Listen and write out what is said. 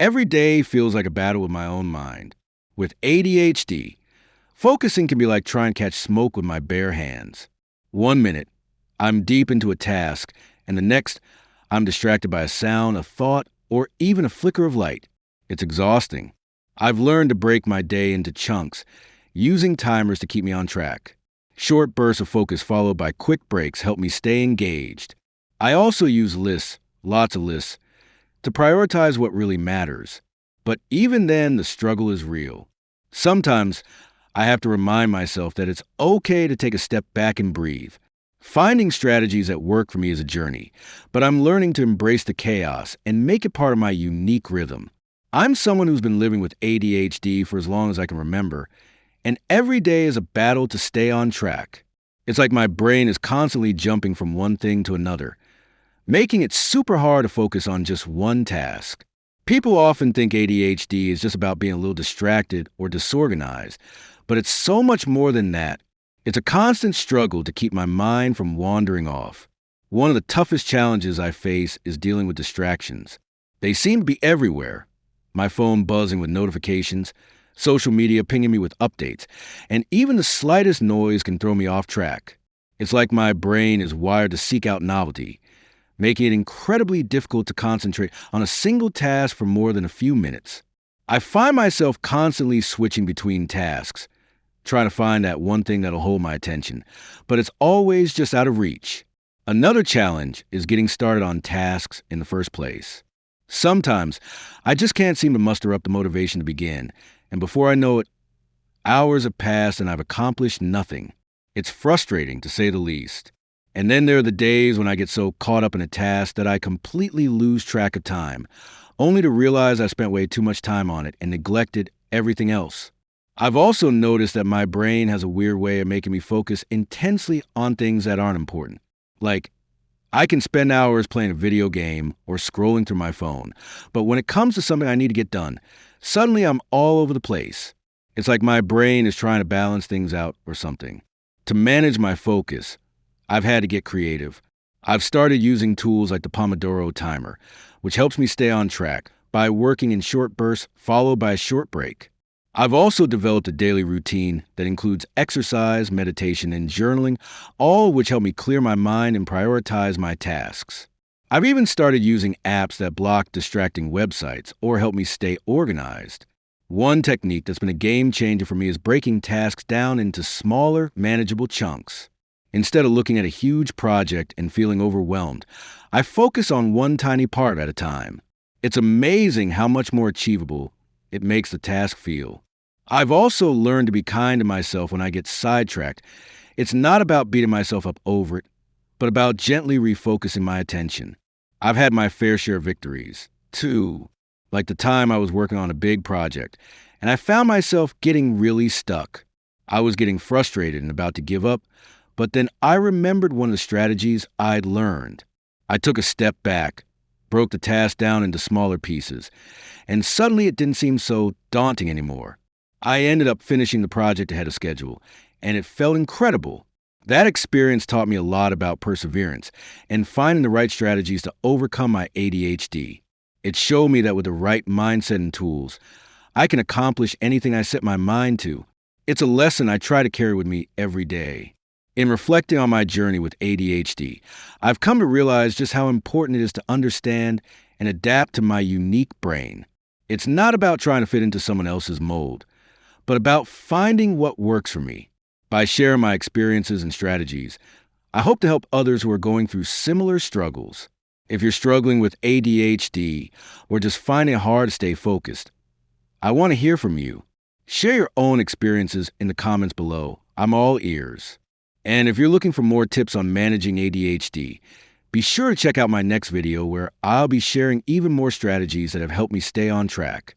Every day feels like a battle with my own mind. With ADHD, focusing can be like trying to catch smoke with my bare hands. One minute, I'm deep into a task, and the next, I'm distracted by a sound, a thought, or even a flicker of light. It's exhausting. I've learned to break my day into chunks, using timers to keep me on track. Short bursts of focus followed by quick breaks help me stay engaged. I also use lists, lots of lists, to prioritize what really matters. But even then, the struggle is real. Sometimes I have to remind myself that it's okay to take a step back and breathe. Finding strategies that work for me is a journey, but I'm learning to embrace the chaos and make it part of my unique rhythm. I'm someone who's been living with ADHD for as long as I can remember, and every day is a battle to stay on track. It's like my brain is constantly jumping from one thing to another, making it super hard to focus on just one task. People often think ADHD is just about being a little distracted or disorganized, but it's so much more than that. It's a constant struggle to keep my mind from wandering off. One of the toughest challenges I face is dealing with distractions. They seem to be everywhere. My phone buzzing with notifications, social media pinging me with updates, and even the slightest noise can throw me off track. It's like my brain is wired to seek out novelty, making it incredibly difficult to concentrate on a single task for more than a few minutes. I find myself constantly switching between tasks, trying to find that one thing that'll hold my attention, but it's always just out of reach. Another challenge is getting started on tasks in the first place. Sometimes I just can't seem to muster up the motivation to begin, and before I know it, hours have passed and I've accomplished nothing. It's frustrating, to say the least. And then there are the days when I get so caught up in a task that I completely lose track of time, only to realize I spent way too much time on it and neglected everything else. I've also noticed that my brain has a weird way of making me focus intensely on things that aren't important. Like, I can spend hours playing a video game or scrolling through my phone, but when it comes to something I need to get done, suddenly I'm all over the place. It's like my brain is trying to balance things out or something. To manage my focus, I've had to get creative. I've started using tools like the Pomodoro timer, which helps me stay on track by working in short bursts followed by a short break. I've also developed a daily routine that includes exercise, meditation, and journaling, all of which help me clear my mind and prioritize my tasks. I've even started using apps that block distracting websites or help me stay organized. One technique that's been a game changer for me is breaking tasks down into smaller, manageable chunks. Instead of looking at a huge project and feeling overwhelmed, I focus on one tiny part at a time. It's amazing how much more achievable it makes the task feel. I've also learned to be kind to myself when I get sidetracked. It's not about beating myself up over it, but about gently refocusing my attention. I've had my fair share of victories, too, like the time I was working on a big project, and I found myself getting really stuck. I was getting frustrated and about to give up, but then I remembered one of the strategies I'd learned. I took a step back, broke the task down into smaller pieces, and suddenly it didn't seem so daunting anymore. I ended up finishing the project ahead of schedule, and it felt incredible. That experience taught me a lot about perseverance and finding the right strategies to overcome my ADHD. It showed me that with the right mindset and tools, I can accomplish anything I set my mind to. It's a lesson I try to carry with me every day. In reflecting on my journey with ADHD, I've come to realize just how important it is to understand and adapt to my unique brain. It's not about trying to fit into someone else's mold, but about finding what works for me. By sharing my experiences and strategies, I hope to help others who are going through similar struggles. If you're struggling with ADHD or just finding it hard to stay focused, I want to hear from you. Share your own experiences in the comments below. I'm all ears. And if you're looking for more tips on managing ADHD, be sure to check out my next video where I'll be sharing even more strategies that have helped me stay on track.